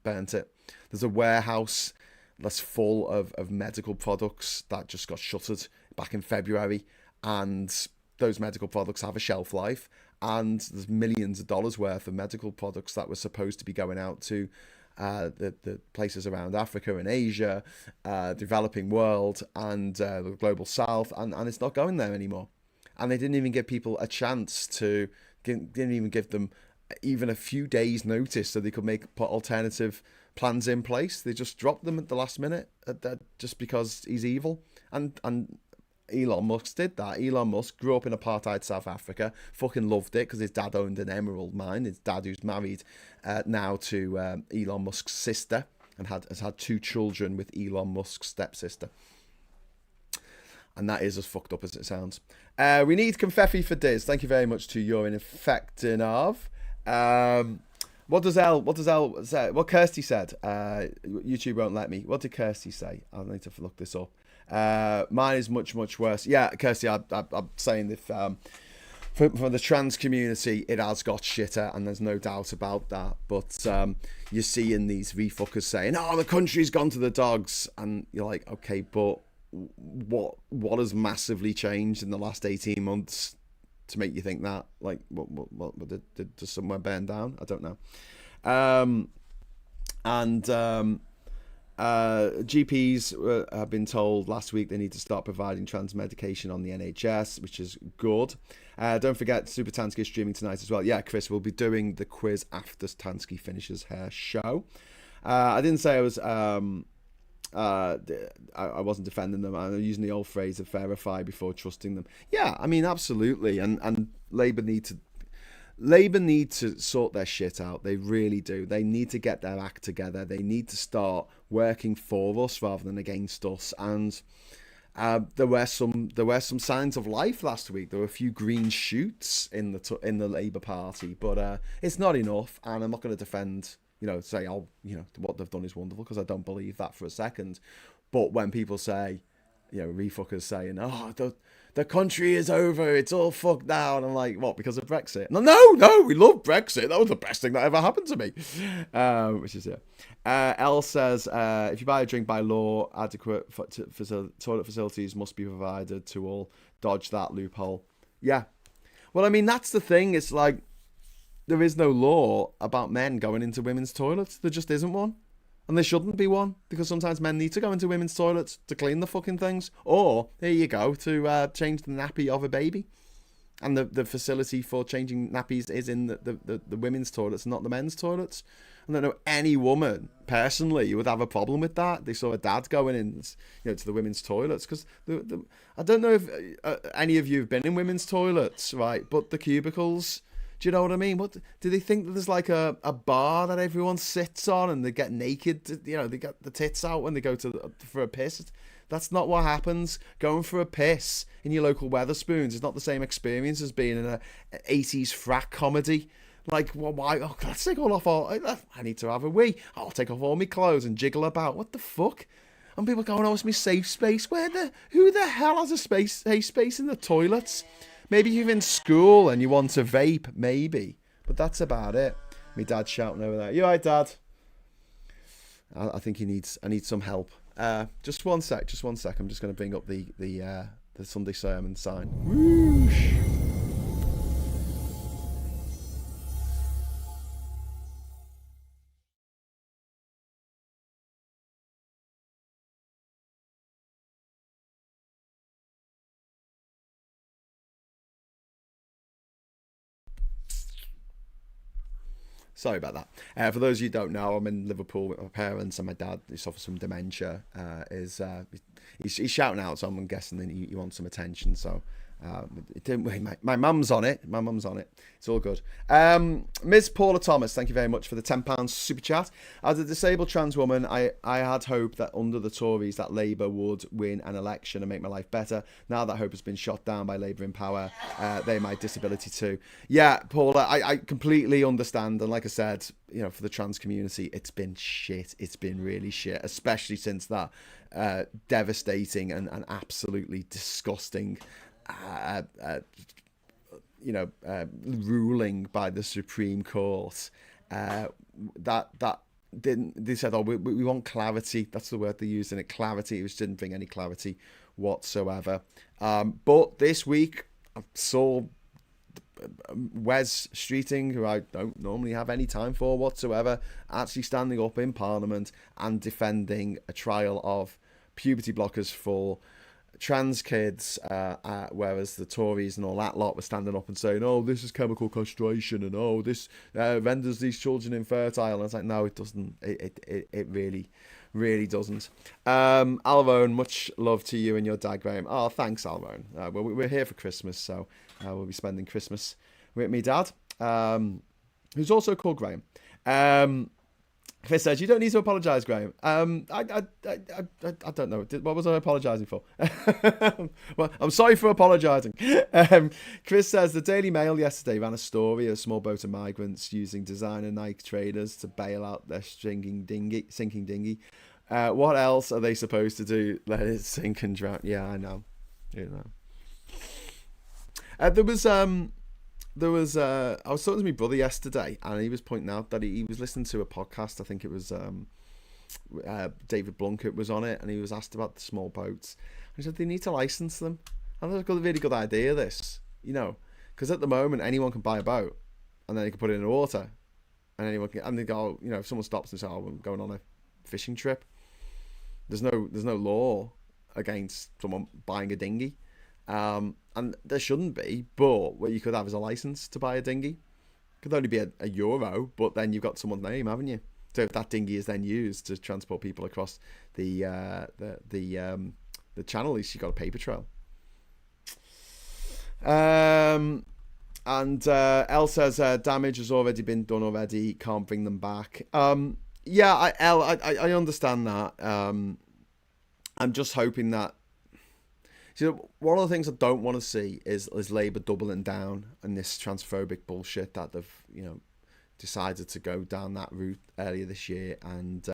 burnt it. There's a warehouse that's full of medical products that just got shuttered back in February. And those medical products have a shelf life. And there's millions of dollars worth of medical products that were supposed to be going out to the places around Africa and Asia, developing world, and the global south. And it's not going there anymore. And they didn't even give people a chance didn't even give them even a few days notice so they could put alternative plans in place. They just dropped them at the last minute just because he's evil. And Elon Musk did that. Elon Musk grew up in apartheid South Africa, fucking loved it because his dad owned an emerald mine. His dad, who's married now to Elon Musk's sister and has had 2 children with Elon Musk's stepsister. And that is as fucked up as it sounds. We need confetti for Diz. Thank you very much to Urine Infecting of. What Kirsty said? YouTube won't let me. What did Kirsty say? I'll need to look this up. Mine is much, much worse. Yeah, Kirsty, I'm saying if for the trans community, it has got shitter, and there's no doubt about that. But you're seeing these refuckers saying, "Oh, the country's gone to the dogs," and you're like, "Okay, but what has massively changed in the last 18 months to make you think that? Like, what did somewhere burn down? I don't know." GPs have been told last week they need to start providing trans medication on the NHS, which is good. Don't forget, Super Tansky is streaming tonight as well. Yeah, Chris, we'll be doing the quiz after Tansky finishes her show. I didn't say I was... I wasn't defending them. I'm using the old phrase of verify before trusting them. Yeah, I mean, absolutely. And Labour need to sort their shit out. They really do. They need to get their act together. They need to start working for us rather than against us. And there were some signs of life last week. There were a few green shoots in the Labour Party, but it's not enough. And I'm not going to defend, say, oh, what they've done is wonderful, because I don't believe that for a second. But when people say, refuckers saying, "Oh, the country is over, it's all fucked now," and I'm like, what, because of Brexit? No, we love Brexit. That was the best thing that ever happened to me. Which is it. Elle says, if you buy a drink by law, adequate toilet facilities must be provided to all. Dodge that loophole. Yeah. Well, I mean, that's the thing. It's like, there is no law about men going into women's toilets. There just isn't one. And there shouldn't be one, because sometimes men need to go into women's toilets to clean the fucking things. Or, there you go, to change the nappy of a baby. And the facility for changing nappies is in the women's toilets, not the men's toilets. I don't know any woman, personally, who would have a problem with that. They saw a dad going in, to the women's toilets. Because I don't know if any of you have been in women's toilets, right? But the cubicles... Do you know what I mean? What do they think that there's like a bar that everyone sits on and they get naked? They get the tits out when they go for a piss. That's not what happens. Going for a piss in your local Wetherspoons is not the same experience as being in a 80s frat comedy. Like, well, why? Oh, let's take all off I need to have a wee. I'll take off all my clothes and jiggle about. What the fuck? And people going, "Oh, it's my safe space." Who the hell has a safe space in the toilets? Maybe you're in school and you want to vape, maybe. But that's about it. My dad's shouting over there. "You all right, Dad?" I think I need some help. Just one sec. I'm just going to bring up the Sunday sermon sign. Whoosh. Sorry about that. For those of you who don't know, I'm in Liverpool with my parents, and my dad, who suffers from dementia, he's shouting out, so I'm guessing that he wants some attention. So my mum's on it. It's all good. Ms. Paula Thomas, thank you very much for the £10 super chat. As a disabled trans woman, I had hope that under the Tories that Labour would win an election and make my life better. Now that hope has been shot down by Labour in power, they my disability too. Yeah, Paula, I completely understand. And like I said, for the trans community, it's been shit. It's been really shit, especially since that devastating and absolutely disgusting ruling by the Supreme Court, that didn't. They said, "Oh, we want clarity." That's the word they used in it, clarity, which didn't bring any clarity whatsoever. But this week, I saw Wes Streeting, who I don't normally have any time for whatsoever, actually standing up in Parliament and defending a trial of puberty blockers for trans kids, whereas the Tories and all that lot were standing up and saying, "Oh, this is chemical castration," and "Oh, this renders these children infertile." And I was like, no, it doesn't. It really doesn't. Alvone, much love to you and your dad, Graham. Oh, thanks, Alvone. Well, we're here for Christmas, so we'll be spending Christmas with me dad, who's also called Graham. Chris says, "You don't need to apologise, Graham." I don't know. What was I apologising for? Well, I'm sorry for apologising. Chris says, "The Daily Mail yesterday ran a story of a small boat of migrants using designer Nike trainers to bail out their sinking dinghy. What else are they supposed to do? Let it sink and drown?" Yeah, I know. There was there was I was talking to my brother yesterday, and he was pointing out that he was listening to a podcast. I think it was David Blunkett was on it, and he was asked about the small boats. And he said they need to license them. And that's a really good idea, this, because at the moment anyone can buy a boat, and then they can put it in the water, and anyone can, and they go, if someone stops and says, "Oh, I'm going on a fishing trip," there's no law against someone buying a dinghy. And there shouldn't be, but what you could have is a license to buy a dinghy. It could only be a euro, but then you've got someone's name, haven't you? So if that dinghy is then used to transport people across the channel, at least you've got a paper trail. And Elle says damage has already been done already, can't bring them back. Yeah, I understand that. I'm just hoping that. So one of the things I don't want to see is Labour doubling down on this transphobic bullshit that they've decided to go down that route earlier this year, and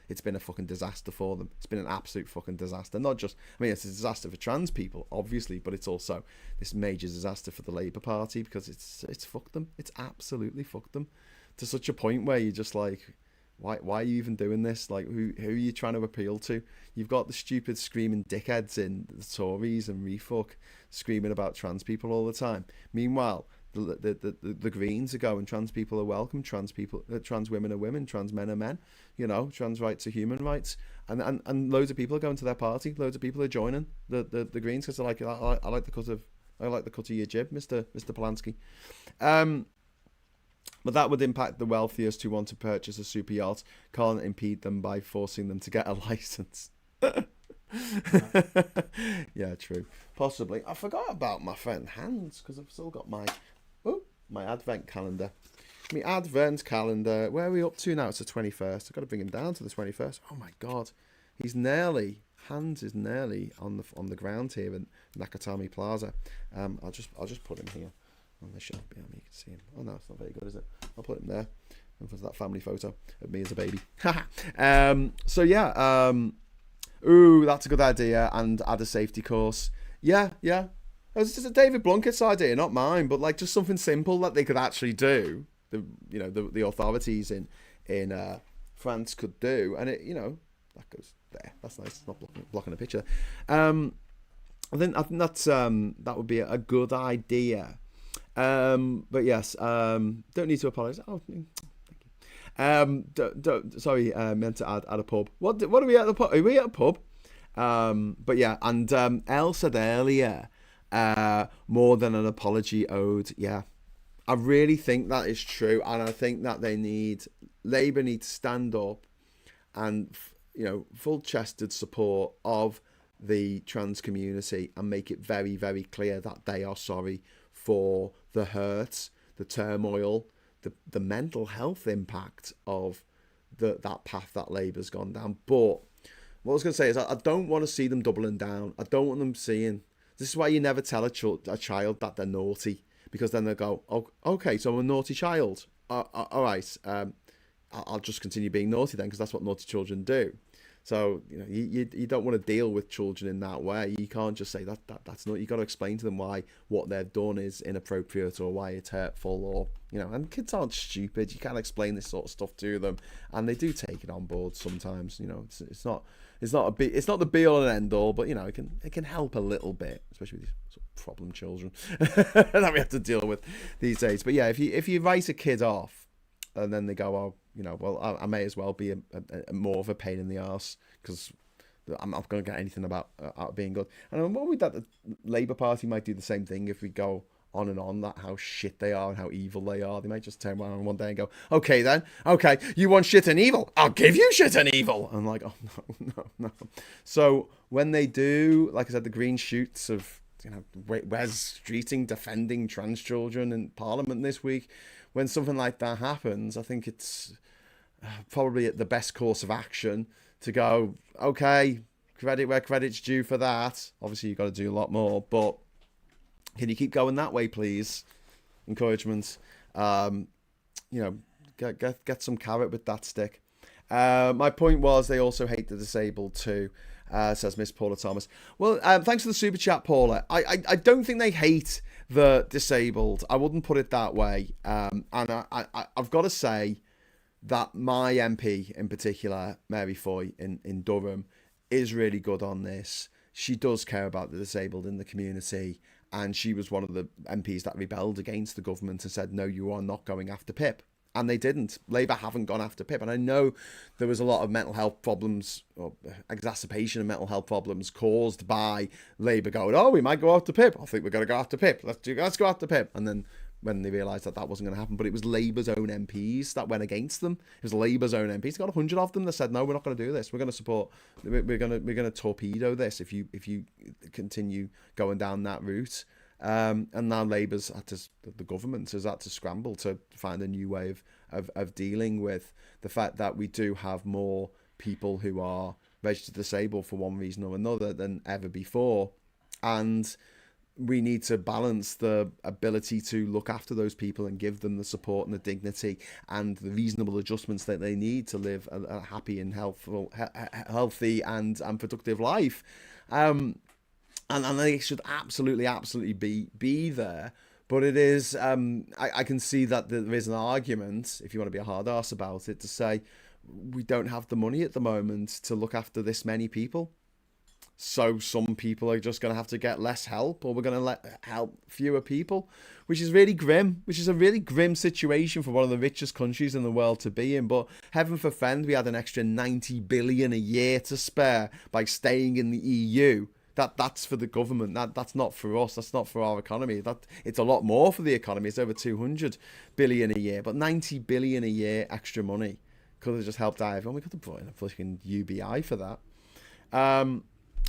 it's been a fucking disaster for them. It's been an absolute fucking disaster. Not just, it's a disaster for trans people, obviously, but it's also this major disaster for the Labour Party, because it's fucked them. It's absolutely fucked them to such a point where you're just like, why are you even doing this? Like, who are you trying to appeal to? You've got the stupid screaming dickheads in the Tories and RefUK screaming about trans people all the time. Meanwhile, the Greens are going, trans people are welcome, trans women are women, trans men are men, trans rights are human rights, and loads of people are going to their party. Loads of people are joining the Greens because they're like, I like the cut of your jib, Mr. Polanski. But that would impact the wealthiest who want to purchase a super yacht. Can't impede them by forcing them to get a license. Yeah, true. Possibly. I forgot about my friend Hans, because I've still got my advent calendar. My advent calendar. Where are we up to now? It's the 21st. I've got to bring him down to the 21st. Oh my god. Hans is nearly on the ground here in Nakatami Plaza. I'll just put him here. On the shelf behind me, you can see him. Oh no, it's not very good, is it? I'll put him there. And for that family photo of me as a baby. So yeah, ooh, that's a good idea. And add a safety course. Yeah. It's just a David Blunkett's idea, not mine, but like just something simple that they could actually do. The authorities in France could do, and it that goes there. That's nice. It's not blocking a picture. I think that's that would be a good idea. But yes, don't need to apologise. Oh, thank you. Sorry, meant to add a pub. What are we at the pub? Are we at a pub? But yeah, and Elle said earlier, more than an apology owed. Yeah, I really think that is true, and I think that Labour need to stand up and full-chested support of the trans community and make it very, very clear that they are sorry for the hurt, the turmoil, the mental health impact of that path that Labour's gone down. But what I was going to say is I don't want to see them doubling down. I don't want them seeing... This is why you never tell a child that they're naughty, because then they'll go, oh, okay, so I'm a naughty child. All right, I'll just continue being naughty then, because that's what naughty children do. So you don't want to deal with children in that way. You can't just say that's not. You got to explain to them why what they've done is inappropriate or why it's hurtful, or And kids aren't stupid. You can't explain this sort of stuff to them, and they do take it on board sometimes. It's not the be all and end all, but it can help a little bit, especially with these sort of problem children that we have to deal with these days. But yeah, if you write a kid off, and then they go, oh, well, I may as well be a more of a pain in the arse because I'm not going to get anything out of being good. And I'm worried that the Labour Party might do the same thing if we go on and on that how shit they are and how evil they are. They might just turn around one day and go, okay then, okay, you want shit and evil, I'll give you shit and evil. And I'm like, oh no. So when they do, like I said, the green shoots of Wes Streeting defending trans children in Parliament this week, when something like that happens, I think it's probably the best course of action to go, okay, credit where credit's due for that. Obviously, you've got to do a lot more, but can you keep going that way, please? Encouragement. Get some carrot with that stick. My point was they also hate the disabled too, says Miss Paula Thomas. Well, thanks for the super chat, Paula. I don't think they hate the disabled. I wouldn't put it that way. And I've got to say that my MP in particular, Mary Foy in Durham, is really good on this. She does care about the disabled in the community, and she was one of the MPs that rebelled against the government and said, no, you are not going after PIP. And they didn't. Labour haven't gone after PIP. And I know there was a lot of mental health problems, or exacerbation of mental health problems caused by Labour going, oh, we might go after PIP. I think we're going to go after PIP. Let's go after PIP. And then when they realised that wasn't going to happen, but it was Labour's own MPs that went against them. It was Labour's own MPs. Got 100 of them that said, no, we're not going to do this. We're going to support. We're going to torpedo this if you continue going down that route. And now Labour's had to, the government has had to scramble to find a new way of dealing with the fact that we do have more people who are registered disabled for one reason or another than ever before. And we need to balance the ability to look after those people and give them the support and the dignity and the reasonable adjustments that they need to live a happy and healthy and productive life. And they should absolutely be there. But it is, I can see that there is an argument, if you want to be a hard ass about it, to say we don't have the money at the moment to look after this many people. So some people are just going to have to get less help, or we're going to help fewer people, which is really grim, which is a really grim situation for one of the richest countries in the world to be in. But heaven forfend, we had an extra 90 billion a year to spare by staying in the EU. That's for the government. That's not for us. That's not for our economy. It's a lot more for the economy. It's over 200 billion a year, but 90 billion a year extra money could have just helped out everyone. We could have brought in a fucking UBI for that.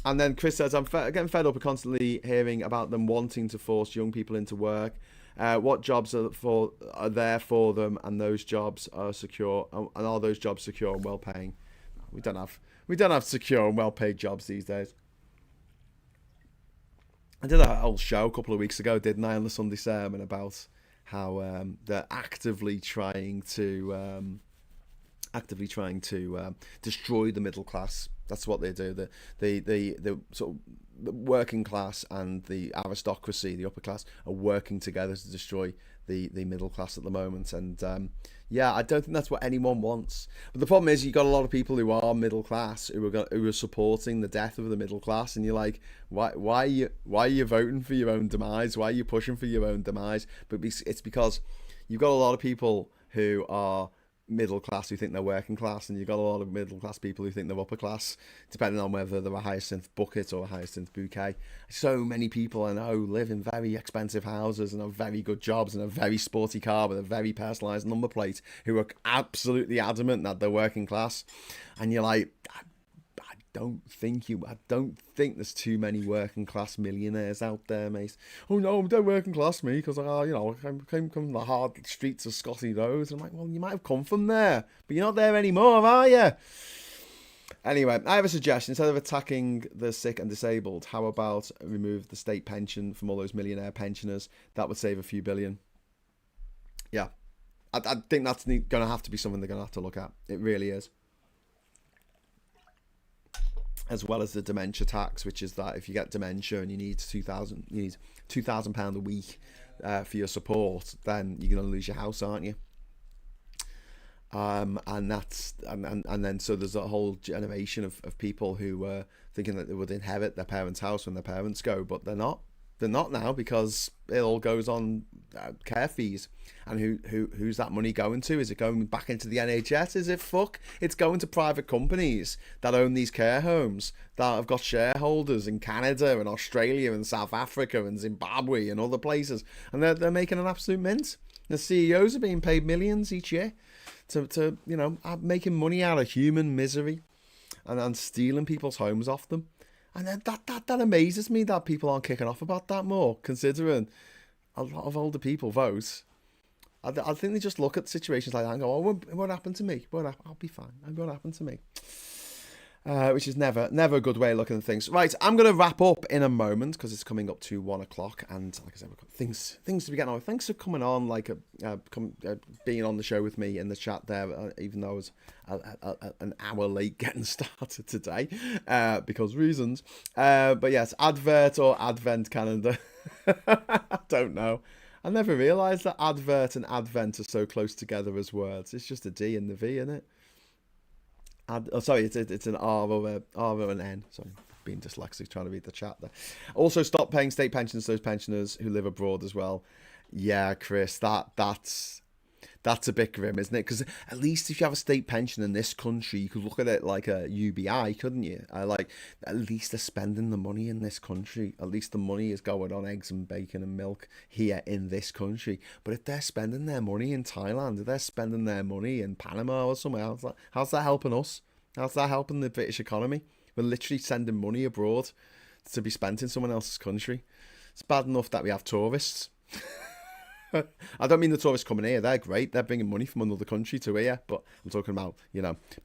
And then Chris says, I'm getting fed up with constantly hearing about them wanting to force young people into work. What jobs are there for them, and those jobs are secure, and are those jobs secure and well paying? We don't have secure and well paid jobs these days. I did a whole show a couple of weeks ago, didn't I, on the Sunday sermon about how they're actively trying to destroy the middle class. That's what they do. The sort of the working class and the aristocracy, the upper class, are working together to destroy the middle class at the moment. And yeah, I don't think that's what anyone wants. But the problem is, you got a lot of people who are middle class who are supporting the death of the middle class, and you're like, why are you voting for your own demise? Why are you pushing for your own demise? But it's because you've got a lot of people who are middle class who think they're working class, and you've got a lot of middle class people who think they're upper class, depending on whether they're a hyacinth bucket or a hyacinth bouquet. So many people I know live in very expensive houses and have very good jobs and a very sporty car with a very personalised number plate, who are absolutely adamant that they're working class. And you're like, I don't think there's too many working class millionaires out there, mate. Oh no, they're working class, me, because I came from the hard streets of Scotty Road. I'm like, well, you might have come from there, but you're not there anymore, are you? Anyway, I have a suggestion. Instead of attacking the sick and disabled, how about remove the state pension from all those millionaire pensioners? That would save a few billion. Yeah, I think that's going to have to be something they're going to have to look at. It really is. As well as the dementia tax, which is that if you get dementia and you need £2,000 a week for your support, then you're going to lose your house, aren't you? And then so there's a whole generation of people who were thinking that they would inherit their parents' house when their parents go, but they're not. They're not now, because it all goes on care fees. And who's that money going to? Is it going back into the NHS? Is it fuck? It's going to private companies that own these care homes, that have got shareholders in Canada and Australia and South Africa and Zimbabwe and other places. And they're making an absolute mint. The CEOs are being paid millions each year to making money out of human misery and stealing people's homes off them. And then that amazes me that people aren't kicking off about that more, considering a lot of older people vote. I think they just look at situations like that and go, oh, it won't happen to me. I'll be fine. It won't happen to me. which is never a good way of looking at things. Right, I'm going to wrap up in a moment because it's coming up to 1 o'clock, and like I said, we've got things to be getting on. Thanks for coming on, being on the show with me in the chat there, even though I was an hour late getting started today because reasons. But yes, advert or advent calendar. I don't know. I never realised that advert and advent are so close together as words. It's just a D and the V, isn't it? Sorry, it's an R or an N. Sorry, being dyslexic, trying to read the chat there. Also, stop paying state pensions to those pensioners who live abroad as well. Yeah, Chris, that's a bit grim, isn't it? Because at least if you have a state pension in this country, you could look at it like a UBI, couldn't you? At least they're spending the money in this country. At least the money is going on eggs and bacon and milk here in this country. But if they're spending their money in Thailand, if they're spending their money in Panama or somewhere else, how's that helping us? How's that helping the British economy? We're literally sending money abroad to be spent in someone else's country. It's bad enough that we have tourists. I don't mean the tourists coming here. They're great. They're bringing money from another country to here. But I'm talking about,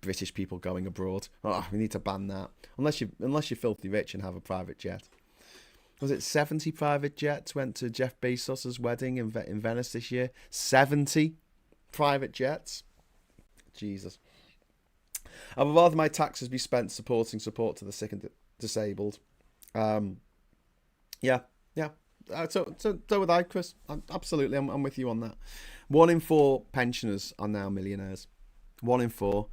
British people going abroad. Oh, we need to ban that. Unless you're filthy rich and have a private jet. Was it 70 private jets went to Jeff Bezos' wedding in Venice this year? 70 private jets? Jesus. I would rather my taxes be spent supporting support to the sick and disabled. Yeah. So would I, Chris. Absolutely, I'm with you on that. 1 in 4 pensioners are now millionaires. 1 in 4.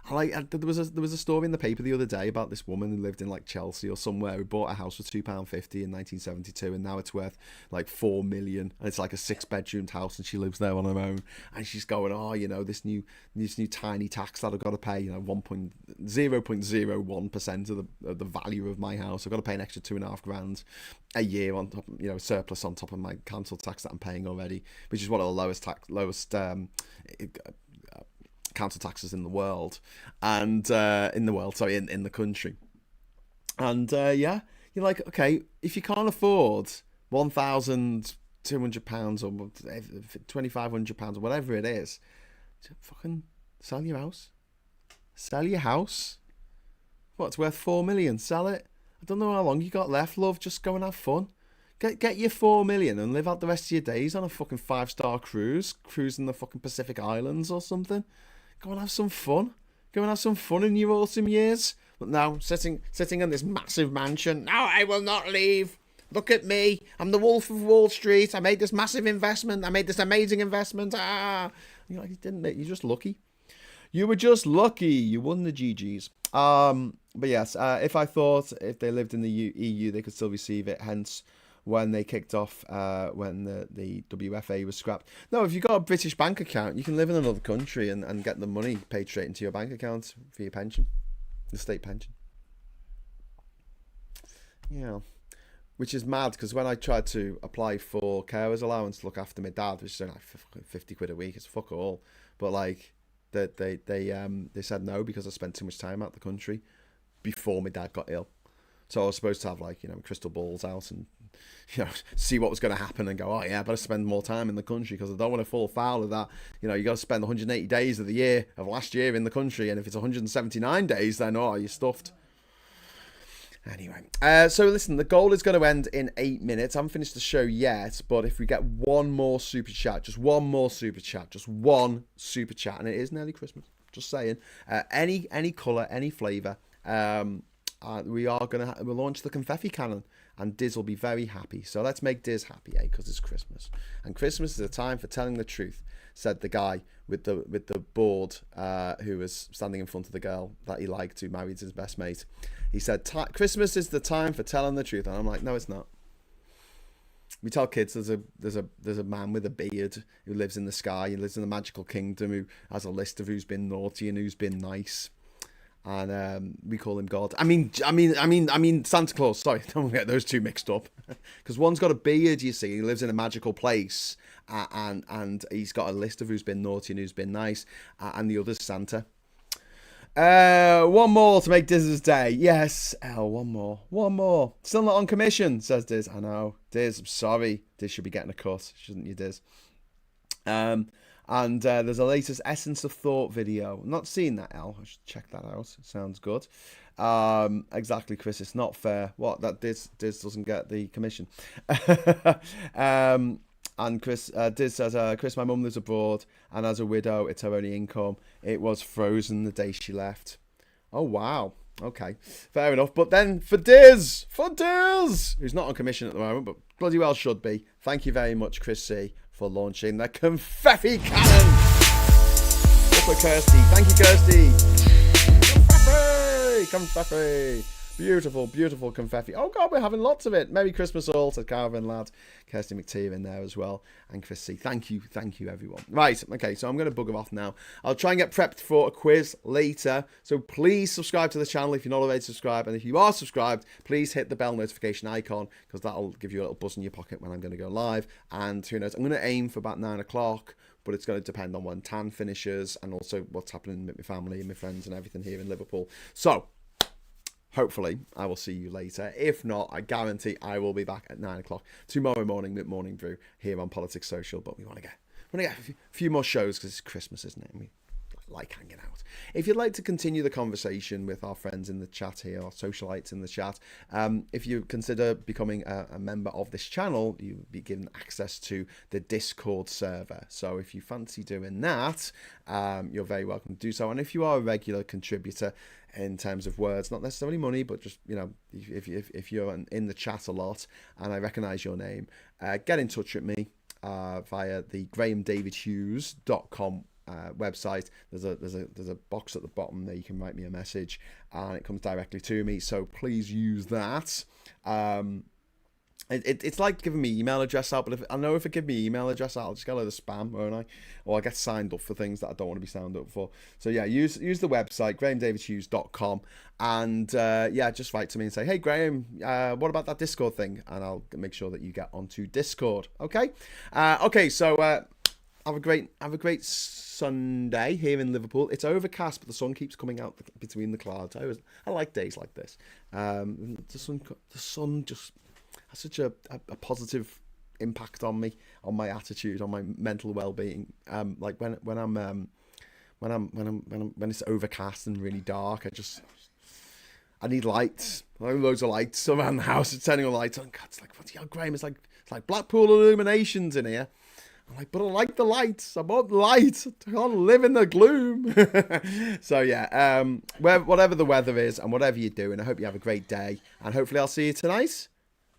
There was a story in the paper the other day about this woman who lived in like Chelsea or somewhere who bought a house for £2.50 in 1972, and now it's worth like 4 million, and it's like a 6-bedroomed house, and she lives there on her own, and she's going, this new tiny tax that I've got to pay, 0.01% of the value of my house. I've got to pay an extra £2,500 a year on top, surplus on top of my council tax that I'm paying already, which is one of the lowest council taxes in the world, and in the country. And you're like, okay, if you can't afford £1,200 or £2,500 or whatever it is, fucking sell your house. Sell your house. It's worth 4 million. Sell it. I don't know how long you got left, love. Just go and have fun. Get your 4 million and live out the rest of your days on a fucking 5-star cruising the fucking Pacific Islands or something. Go and have some fun. Go and have some fun in your autumn years. But now, sitting in this massive mansion. No, I will not leave. Look at me. I'm the Wolf of Wall Street. I made this massive investment. I made this amazing investment. You're like, you didn't. You're just lucky. You were just lucky. You won the GGs. But yes, if they lived in the EU, they could still receive it. Hence, when they kicked off, when the WFA was scrapped. No, if you've got a British bank account, you can live in another country and get the money paid straight into your bank account for your pension, the state pension. Yeah, which is mad, because when I tried to apply for carers allowance to look after my dad, which is only like 50 quid a week, it's fuck all. But like, they said no because I spent too much time out the country before my dad got ill. So I was supposed to have crystal balls out and see what was going to happen and go, oh yeah, I better spend more time in the country because I don't want to fall foul of that. You got to spend 180 days of the year of last year in the country, and if it's 179 days, then you're stuffed. Anyway, so listen, the goal is going to end in 8 minutes. I haven't finished the show yet, but if we get one more super chat, just one super chat, and it is nearly Christmas, just saying, any colour, any flavour, we'll launch the confetti cannon, and Diz will be very happy. So let's make Diz happy, because it's Christmas, and Christmas is a time for telling the truth, said the guy with the board who was standing in front of the girl that he liked, who married his best mate. He said, Christmas is the time for telling the truth, and I'm like, no, it's not. We tell kids there's a man with a beard who lives in the sky, he lives in a magical kingdom, who has a list of who's been naughty and who's been nice. And we call him God. I mean Santa Claus. Sorry, don't get those two mixed up. Because one's got a beard, you see. He lives in a magical place, and he's got a list of who's been naughty and who's been nice. And the other's Santa. One more to make Diz's day. Yes, one more. Still not on commission, says Diz. I know, Diz. I'm sorry. Diz should be getting a cut, shouldn't you, Diz? And there's a latest Essence of Thought video. I'm not seen that, Al. I should check that out. Sounds good. Exactly, Chris. It's not fair. What? That Diz doesn't get the commission. And Chris, Diz says, Chris, my mum lives abroad, and as a widow, it's her only income. It was frozen the day she left. Oh, wow. Okay, fair enough. But then for Diz, who's not on commission at the moment, but bloody well should be. Thank you very much, Chris C, for launching the confetti cannon. Up for Kirsty. Thank you, Kirsty. Confetti. Beautiful, beautiful confetti. Oh, God, we're having lots of it. Merry Christmas all, said Caravan Lad. Kirsty McTeer in there as well. And Chris C. Thank you, everyone. Right, okay, so I'm going to bugger off now. I'll try and get prepped for a quiz later. So please subscribe to the channel if you're not already subscribed. And if you are subscribed, please hit the bell notification icon, because that'll give you a little buzz in your pocket when I'm going to go live. And who knows, I'm going to aim for about 9 o'clock. But it's going to depend on when Tan finishes and also what's happening with my family and my friends and everything here in Liverpool. So hopefully, I will see you later. If not, I guarantee I will be back at 9 o'clock tomorrow morning, mid-morning brew, here on Politics Social. But we want to get a few more shows because it's Christmas, isn't it? And we like hanging out. If you'd like to continue the conversation with our friends in the chat here, our socialites in the chat, if you consider becoming a member of this channel, you'll be given access to the Discord server. So if you fancy doing that, you're very welcome to do so. And if you are a regular contributor, in terms of words, not necessarily money, but just, you know, if you're in the chat a lot and I recognise your name, get in touch with me via the grahamdavidhughes.com website. There's a box at the bottom there. You can write me a message and it comes directly to me. So please use that. It's like giving me email address out, but if I give me email address out, I'll just get a load of spam, won't I? Or I get signed up for things that I don't want to be signed up for. So yeah, use the website, grahamdavidhughes.com, and just write to me and say, hey Graham, what about that Discord thing? And I'll make sure that you get onto Discord. Okay? So have a great Sunday here in Liverpool. It's overcast, but the sun keeps coming out between the clouds. I like days like this. The sun just has such a positive impact on me, on my attitude, on my mental well-being. Like when it's overcast and really dark, I need lights. I have loads of lights around the house. It's turning on lights on. God, it's like, what the hell, Graham? It's like Blackpool Illuminations in here. I'm like, but I like the lights. I want light. I can't live in the gloom. So yeah, whatever the weather is and whatever you're doing, I hope you have a great day. And hopefully I'll see you tonight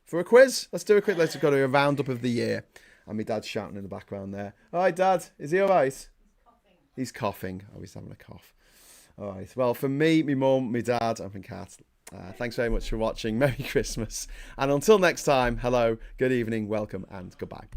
for a quiz. Let's do a quick. Let's go to a roundup of the year. And my dad's shouting in the background there. All right, Dad. Is he all right? He's coughing. Oh, he's having a cough. All right. Well, for me, my mum, my dad, and my cat, thanks very much for watching. Merry Christmas. And until next time, hello, good evening, welcome, and goodbye.